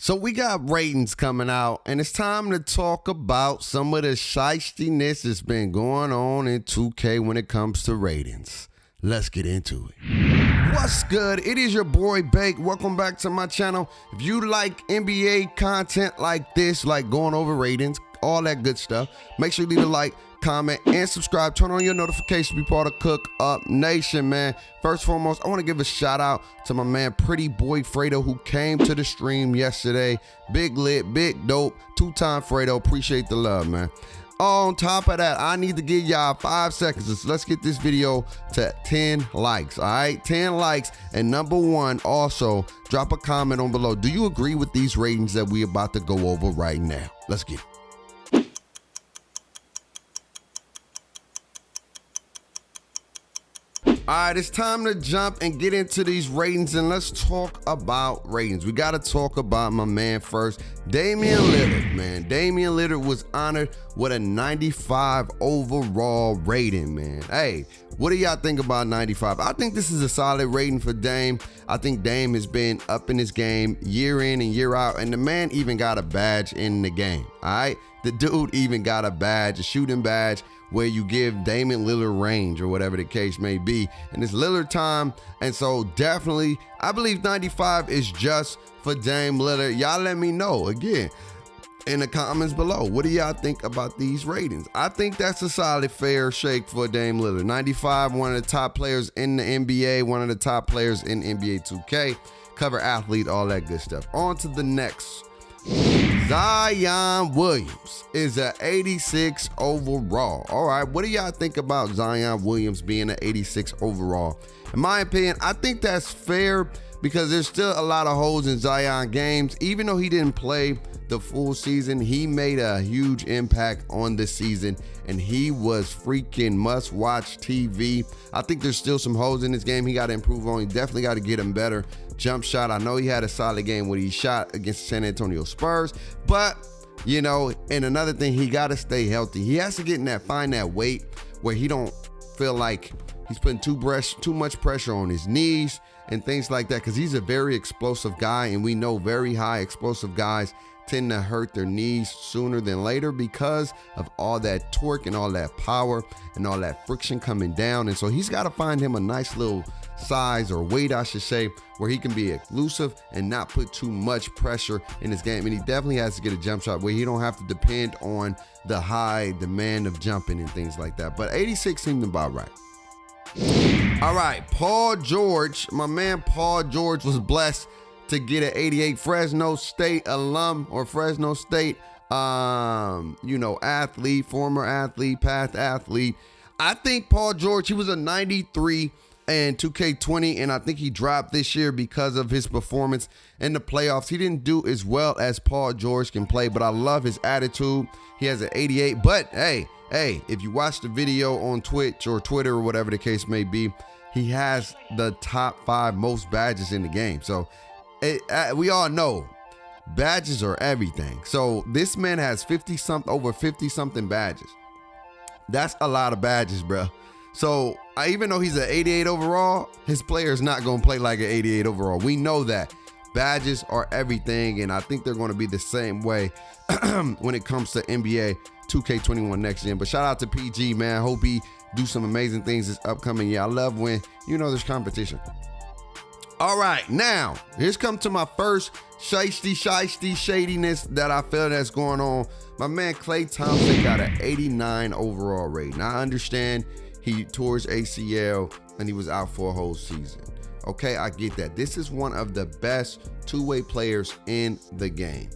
So we got ratings coming out, and it's time to talk about some of the shystiness that's been going on in 2K when it comes to ratings. Let's get into it. What's good? It is your boy Bake. Welcome back to my channel. If you like NBA content like this, like going over ratings, all that good stuff, make sure you leave a like, comment, and subscribe. Turn on your notifications. Be part of Cook Up Nation, man. First and foremost, I want to give a shout out to my man Pretty Boy Fredo, who came to the stream yesterday. Big lit, big dope, two-time Fredo. Appreciate the love, man. On top of that, I need to give y'all 5 seconds. So let's get this video to 10 likes, all right? 10 likes. And number one, also, drop a comment on below. Do you agree with these ratings that we about to go over right now? Let's get it. All right, it's time to jump and get into these ratings, and let's talk about ratings. We got to talk about my man first, Damian Lillard, man. Damian Lillard was honored with a 95 overall rating, man. Hey, what do y'all think about 95? I think this is a solid rating for Dame. I think Dame has been up in his game year in and year out, and the man even got a badge in the game, all right? The dude even got a badge, a shooting badge, where you give Damian Lillard range or whatever the case may be. And it's Lillard time. And so definitely, I believe 95 is just for Dame Lillard. Y'all let me know, again, in the comments below. What do y'all think about these ratings? I think that's a solid, fair shake for Dame Lillard. 95, one of the top players in the NBA, one of the top players in NBA 2K, cover athlete, all that good stuff. On to the next. Zion Williams is an 86 overall. All right, what do y'all think about Zion Williams being an 86 overall? In my opinion, I think that's fair because there's still a lot of holes in Zion games. Even though he didn't play the full season, he made a huge impact on this season, and he was freaking must-watch TV. I think there's still some holes in his game he got to improve on. He definitely got to get him better. Jump shot, I know he had a solid game when he shot against the San Antonio Spurs, but, you know, and another thing, he got to stay healthy. He has to get in that, find that weight where he don't feel like he's putting too much pressure on his knees and things like that, because he's a very explosive guy, and we know very high explosive guys tend to hurt their knees sooner than later because of all that torque and all that power and all that friction coming down. And so he's got to find him a nice little size or weight, I should say, where he can be elusive and not put too much pressure in his game. And he definitely has to get a jump shot where he don't have to depend on the high demand of jumping and things like that. But 86 seemed about right. All right, Paul George, my man Paul George was blessed to get an 88. Fresno State alum, or Fresno State, athlete, former athlete, past athlete. I think Paul George, he was a 93 and 2K20, and I think he dropped this year because of his performance in the playoffs. He didn't do as well as Paul George can play, but I love his attitude. He has an 88, but hey, if you watch the video on Twitch or Twitter or whatever the case may be, he has the top 5 most badges in the game. So we all know badges are everything. So this man has over 50 something badges. That's a lot of badges, bro. So even though he's an 88 overall, his player is not going to play like an 88 overall. We know that badges are everything, and I think they're going to be the same way when it comes to NBA 2K21 next year. But shout out to PG, man. Hope he do some amazing things this upcoming year. I love when, there's competition. All right, now, here's come to my first shadiness that I feel that's going on. My man Klay Thompson got an 89 overall rating. Now, I understand he tore his ACL and he was out for a whole season. Okay, I get that. This is one of the best two-way players in the game.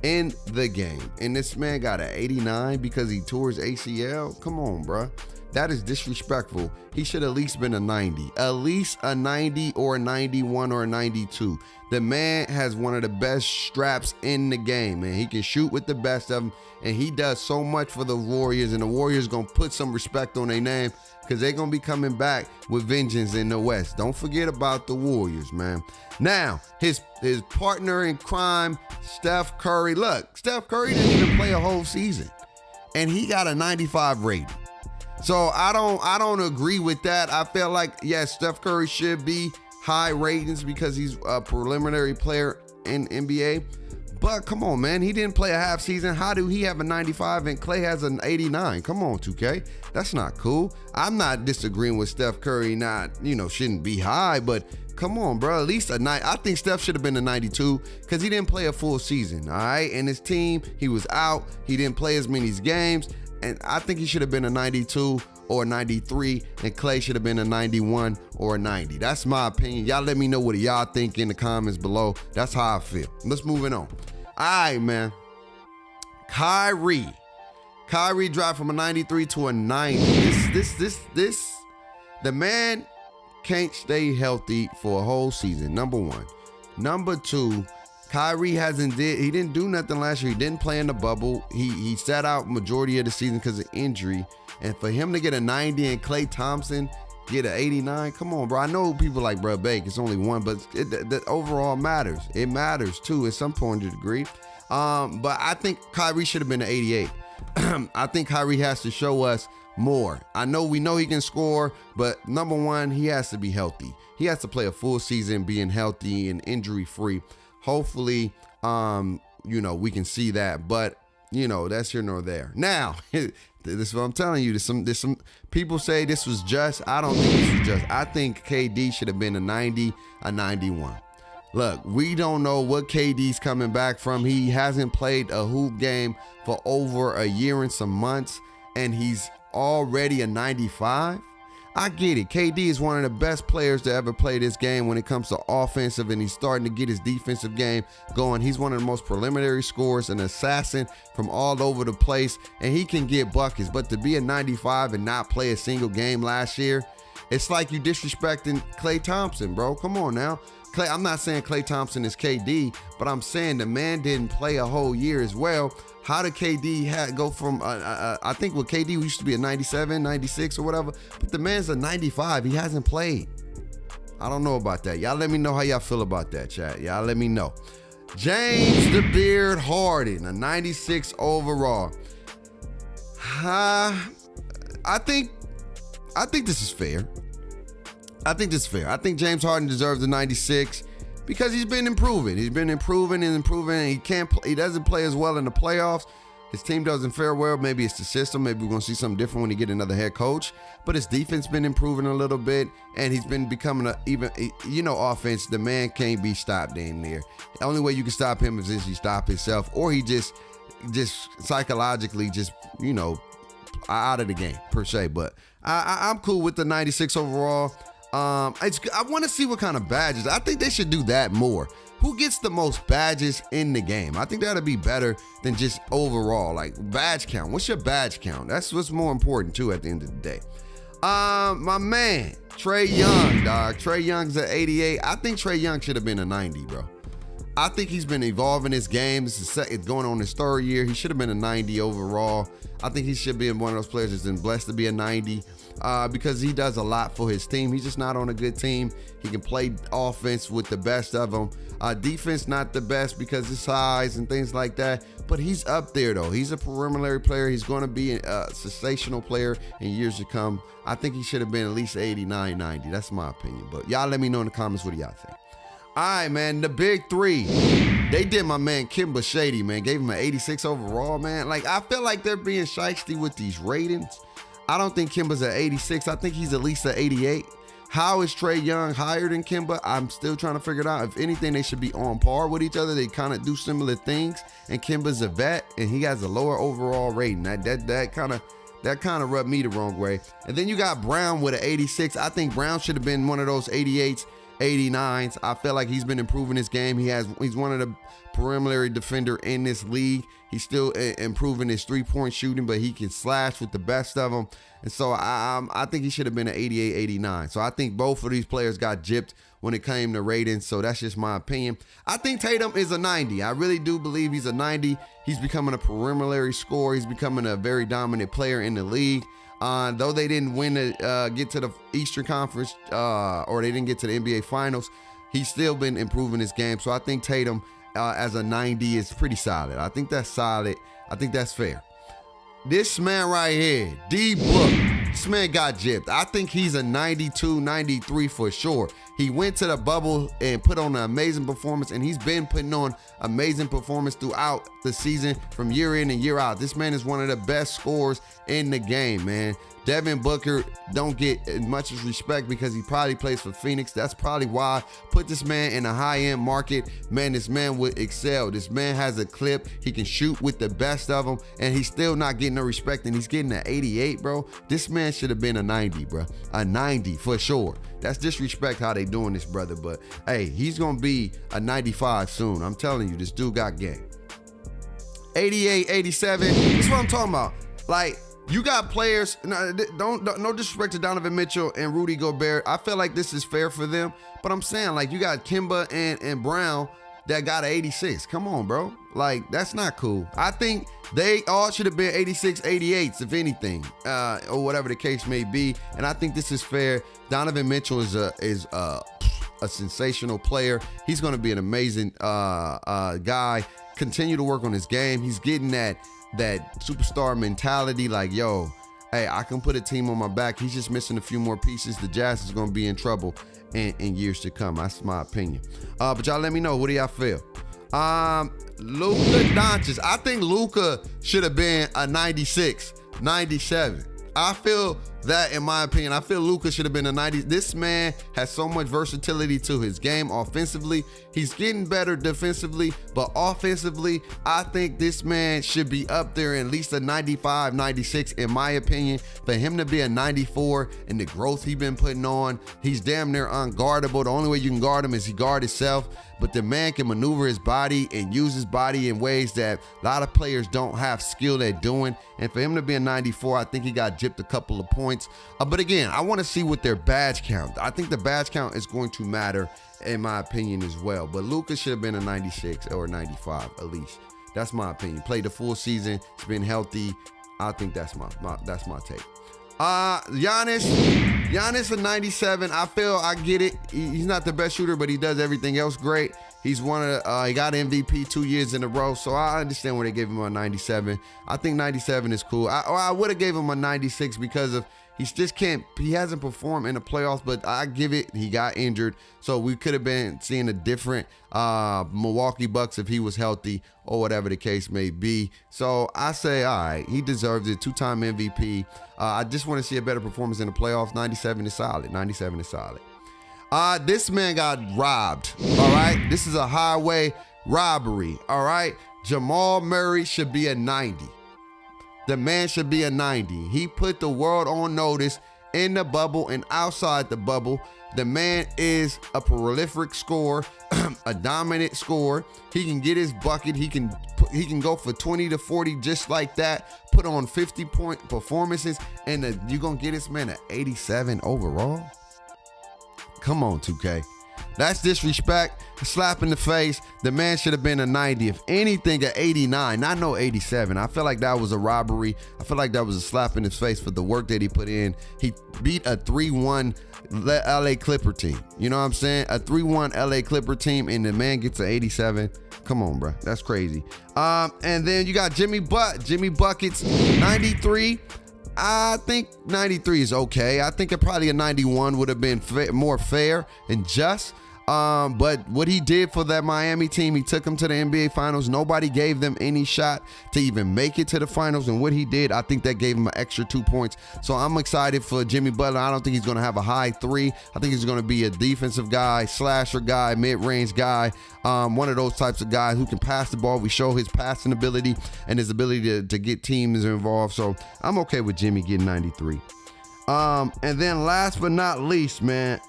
And this man got an 89 because he tore his ACL? Come on, bruh. That is disrespectful. He should at least been a 90. At least a 90 or a 91 or a 92. The man has one of the best straps in the game, man. He can shoot with the best of them, and he does so much for the Warriors, and the Warriors going to put some respect on their name because they're going to be coming back with vengeance in the West. Don't forget about the Warriors, man. Now, his partner in crime, Steph Curry. Look, Steph Curry didn't even play a whole season, and he got a 95 rating. So I don't agree with that. I feel like, yes, Steph Curry should be high ratings because he's a preliminary player in NBA. But come on, man. He didn't play a half season. How do he have a 95 and Klay has an 89? Come on, 2K. That's not cool. I'm not disagreeing with Steph Curry shouldn't be high, but come on, bro. At least a 9. I think Steph should have been a 92 because he didn't play a full season, all right? And his team, he was out. He didn't play as many games. And I think he should have been a 92 or a 93, and Klay should have been a 91 or a 90. That's my opinion. Y'all let me know what y'all think in the comments below. That's how I feel. Let's move it on. All right, man. Kyrie dropped from a 93 to a 90. The man can't stay healthy for a whole season, number one. Number two, Kyrie he didn't do nothing last year. He didn't play in the bubble. He sat out majority of the season because of injury. And for him to get a 90 and Klay Thompson get an 89, come on, bro. I know people like, bro, Bake, it's only one, but the overall matters. It matters too at some point to degree. But I think Kyrie should have been an 88. I think Kyrie has to show us more. We know he can score, but number one, he has to be healthy. He has to play a full season being healthy and injury free. Hopefully, we can see that, but that's here nor there. Now, this is what I'm telling you. There's some people say this was just. I don't think this was just. I think KD should have been a 90, a 91. Look, we don't know what KD's coming back from. He hasn't played a hoop game for over a year and some months, and he's already a 95. I get it. KD is one of the best players to ever play this game when it comes to offensive, and he's starting to get his defensive game going. He's one of the most preliminary scorers, an assassin from all over the place, and he can get buckets. But to be a 95 and not play a single game last year, it's like you disrespecting Klay Thompson, bro. Come on now. I'm not saying Klay Thompson is KD, but I'm saying the man didn't play a whole year as well. How did KD go from, I think with KD, we used to be a 97, 96 or whatever, but the man's a 95. He hasn't played. I don't know about that. Y'all let me know how y'all feel about that, chat. Y'all let me know. James the Beard Harden, a 96 overall. I think this is fair. I think James Harden deserves a 96 because he's been improving. He's been improving and improving, and he doesn't play as well in the playoffs. His team doesn't fare well. Maybe it's the system. Maybe we're going to see something different when he get another head coach. But his defense been improving a little bit, and he's been becoming offense. The man can't be stopped damn near. The only way you can stop him is if he stop himself, or he just psychologically out of the game per se. But I'm cool with the 96 overall. I want to see what kind of badges. I think they should do that more. Who gets the most badges in the game? I think that'd be better than just overall, like badge count. What's your badge count? That's what's more important too at the end of the day. My man, Trey Young, dog. Trey Young's at 88. I think Trey Young should have been a 90, bro. I think he's been evolving his game. It's going on his third year. He should have been a 90 overall. I think he should be one of those players that's been blessed to be a 90 because he does a lot for his team. He's just not on a good team. He can play offense with the best of them. Defense, not the best because of size and things like that. But he's up there, though. He's a perimeter player. He's going to be a sensational player in years to come. I think he should have been at least 89, 90. That's my opinion. But y'all let me know in the comments what do y'all think. All right, man, the big three. They did my man Kimba shady, man. Gave him an 86 overall, man. Like, I feel like they're being shiesty with these ratings. I don't think Kimba's at 86. I think he's at least at 88. How is Trey Young higher than Kimba? I'm still trying to figure it out. If anything, they should be on par with each other. They kind of do similar things. And Kimba's a vet, and he has a lower overall rating. That kind of rubbed me the wrong way. And then you got Brown with an 86. I think Brown should have been one of those 88s. 89s. I feel like he's been improving his game. He's one of the perimeter defender in this league. He's still improving his three-point shooting, but he can slash with the best of them. And so I think he should have been an 88, 89. So I think both of these players got gypped when it came to ratings. So that's just my opinion. I think Tatum is a 90. I really do believe he's a 90. He's becoming a perimeter scorer. He's becoming a very dominant player in the league. Though they didn't get to the Eastern Conference or they didn't get to the NBA Finals, he's still been improving his game. So I think Tatum as a 90 is pretty solid. I think that's solid. I think that's fair. This man right here, D-Book, this man got gypped. I think he's a 92, 93 for sure. He went to the bubble and put on an amazing performance, and he's been putting on amazing performance throughout the season from year in and year out. This man is one of the best scorers in the game, man. Devin Booker don't get as much respect because he probably plays for Phoenix. That's probably why. Put this man in a high-end market. Man, this man would excel. This man has a clip. He can shoot with the best of them, and he's still not getting no respect, and he's getting an 88, bro. This man should have been a 90, bro. A 90 for sure. That's disrespect how they doing this, brother. But, hey, he's going to be a 95 soon. I'm telling you, this dude got game. 88, 87. That's what I'm talking about. Like, you got players, no disrespect to Donovan Mitchell and Rudy Gobert. I feel like this is fair for them, but I'm saying, like, you got Kemba and Brown that got an 86. Come on, bro. Like, that's not cool. I think they all should have been 86, 88s, if anything, or whatever the case may be. And I think this is fair. Donovan Mitchell is a sensational player. He's going to be an amazing guy. Continue to work on his game. He's getting that superstar mentality, like, yo, hey, I can put a team on my back. He's just missing a few more pieces. The Jazz is going to be in trouble in years to come. That's my opinion. But y'all let me know. What do y'all feel? Luka Doncic. I think Luka should have been a 96, 97. I feel that, in my opinion, I feel Luka should have been a 90. This man has so much versatility to his game offensively. He's getting better defensively, but offensively, I think this man should be up there at least a 95, 96, in my opinion. For him to be a 94 and the growth he's been putting on, he's damn near unguardable. The only way you can guard him is he guard himself. But the man can maneuver his body and use his body in ways that a lot of players don't have skill at doing. And for him to be a 94, I think he got gypped a couple of points. But again, I want to see what their badge count. I think the badge count is going to matter, in my opinion, as well. But Luka should have been a 96 or 95 at least. That's my opinion. Played the full season. It's been healthy. I think that's my take. Giannis a 97. I get it. He's not the best shooter, but he does everything else great. He's he got MVP 2 years in a row, so I understand why they gave him a 97. I think 97 is cool. I would have gave him a 96 because of he hasn't performed in the playoffs, but I give it, he got injured. So we could have been seeing a different Milwaukee Bucks if he was healthy or whatever the case may be. So I say, all right, he deserves it. 2-time MVP. I just want to see a better performance in the playoffs. 97 is solid. 97 is solid. This man got robbed. All right. This is a highway robbery. All right. Jamal Murray should be a 90. The man should be a 90. He put the world on notice in the bubble and outside the bubble. The man is a prolific scorer, a dominant scorer. He can get his bucket. He can go for 20 to 40 just like that. Put on 50-point performances, and you're going to get this man an 87 overall? Come on, 2K. That's disrespect, a slap in the face. The man should have been a 90. If anything, an 89, not no 87. I feel like that was a robbery. I feel like that was a slap in his face for the work that he put in. He beat a 3-1 LA Clipper team. You know what I'm saying? A 3-1 LA Clipper team, and the man gets an 87. Come on, bro. That's crazy. And then you got Jimmy Buckets, 93. I think 93 is okay. I think probably a 91 would have been more fair and just. But what he did for that Miami team, he took them to the NBA Finals. Nobody gave them any shot to even make it to the finals. And what he did, I think that gave him an extra 2 points. So I'm excited for Jimmy Butler. I don't think he's going to have a high 3. I think he's going to be a defensive guy, slasher guy, mid-range guy. One of those types of guys who can pass the ball. We show his passing ability and his ability to get teams involved. So I'm okay with Jimmy getting 93. And then last but not least, man.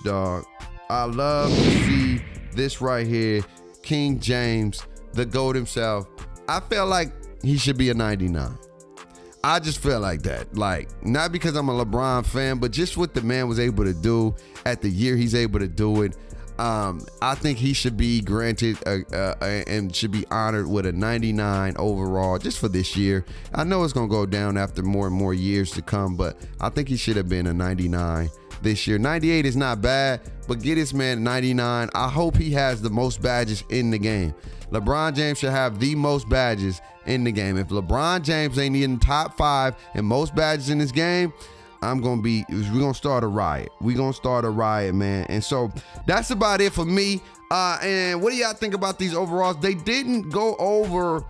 Dog. I love to see this right here. King James, the GOAT himself. I feel like he should be a 99. I just feel like that. Like, not because I'm a LeBron fan, but just what the man was able to do at the year he's able to do it. I think he should be granted and should be honored with a 99 overall just for this year. I know it's going to go down after more and more years to come, but I think he should have been a 99 this year. 98 is not bad, but get this man 99. I hope he has the most badges in the game. LeBron James should have the most badges in the game. If LeBron James ain't in the top 5 and most badges in this game, we're gonna start a riot. We're gonna start a riot, man. And so that's about it for me. And what do y'all think about these overalls? They didn't go over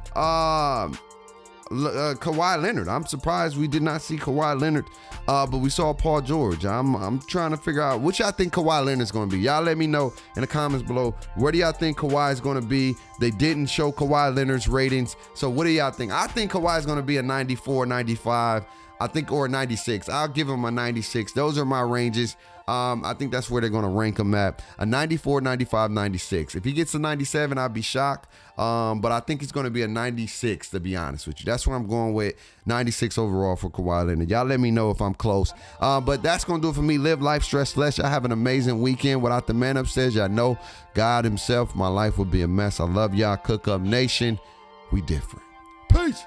Kawhi Leonard. I'm surprised we did not see Kawhi Leonard, but we saw Paul George. I'm trying to figure out what y'all think Kawhi Leonard's going to be. Y'all let me know in the comments below. Where do y'all think Kawhi is going to be? They didn't show Kawhi Leonard's ratings. So what do y'all think? I think Kawhi is going to be a 94, 95, or a 96. I'll give him a 96. Those are my ranges. I think that's where they're going to rank him at. A 94, 95, 96. If he gets a 97, I'd be shocked. But I think it's going to be a 96, to be honest with you. That's where I'm going with. 96 overall for Kawhi Leonard. Y'all let me know if I'm close. But that's going to do it for me. Live life stress less. Y'all have an amazing weekend. Without the man upstairs, y'all know God himself, my life would be a mess. I love y'all. Cook Up Nation. We different. Peace.